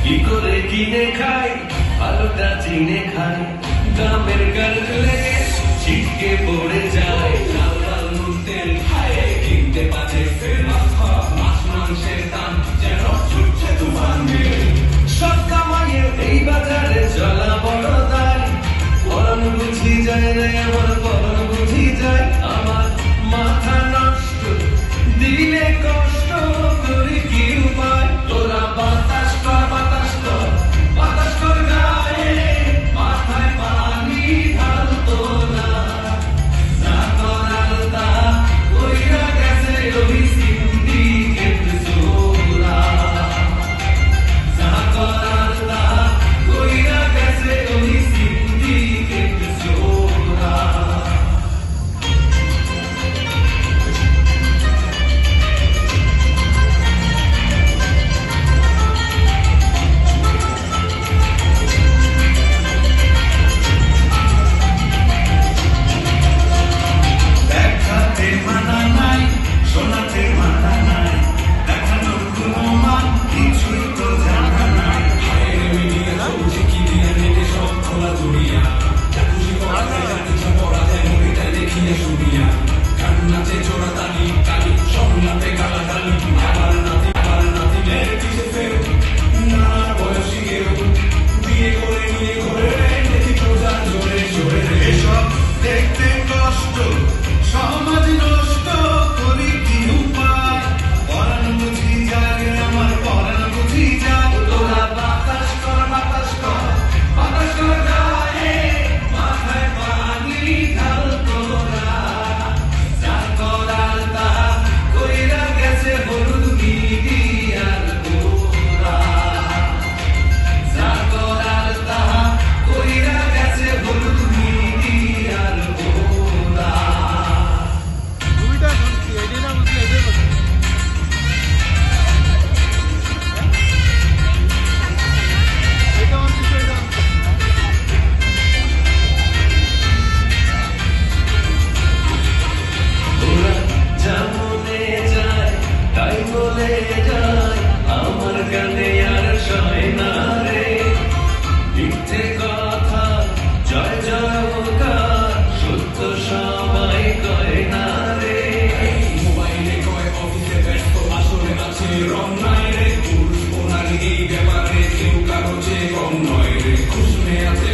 কি করে কিনে খাই ভালোটা চিনে খাই দামের গান লেগে ছিটকে পড়ে যায় লাল লাল নুন তেল খায় কিনতে পারে ফের মাছ মাংসের দাম যেন ছুটছে তুফান সব কামাইয়ে এই বাজারে চলা বড় দায় পরন বুঝি যায় রে আমার পরন বুঝি যায় আমার মাথা নষ্ট দিলে কষ্ট করি কি উপায় তোরা বাতাস কর বাতাস কর বাতাস কর গায়ে মাথায় পানি ঢালতো না না করাল তা কইরা গেছে ওই সিন্ডিকেট জোরা না করাল তা কইরা গেছে ওই সিন্ডিকেট জোরা দেখাতে মানা নাই শোনাতে মানা নাই দেখানোর কোনো মান কিছুই তো জানা নাই হায়ের মিডিয়া চলছে কি দিয়ে নেটে সব খোলা দুনিয়া খুশি করা যায় যা কিছু পড়া যায় মুভিটাই দেখিয়ে শুনিয়া গান নাচে চোরা তালি কালি সব নাচে গালা গালি আবার নাতি মেরে পিছে ফের না বয়সী কেউ বিয়ে করে নিয়ে ঘরে দেখি প্রজার জোরে জোরে এসব দেখতে কষ্ট সমাজ নষ্ট করি কি উপায় পরাণ বুঝি যায় আমার পরাণ বুঝি যায় তোরা বাতাস কর বাতাস কর বাতাস কর গায়ে মাথায় পানি ঢাল তোরা যা করাল তা কইরা গেছে হলুদ মিডিয়ার গোরা যা করাল তা কইরা গেছে হলুদ মিডিয়ার গোরা দুইটা বুঝছি এটাই না বুঝলি এটাই বুঝছি এটা বুঝছি এটা ওরা যেমনে যায় তাই বলে যায় আমার গানে আর সয় না রে মিথ্যে কথা জয় জয়কার সত্য সবাই কয় না রে মোবাইলে কয় অফিসে ব্যস্ত আসলে আছে রং নাই রে পুরুষ ও নারী এই ব্যাপারে কেউ কারো চেয়ে কম নয় রে খুশমে আছে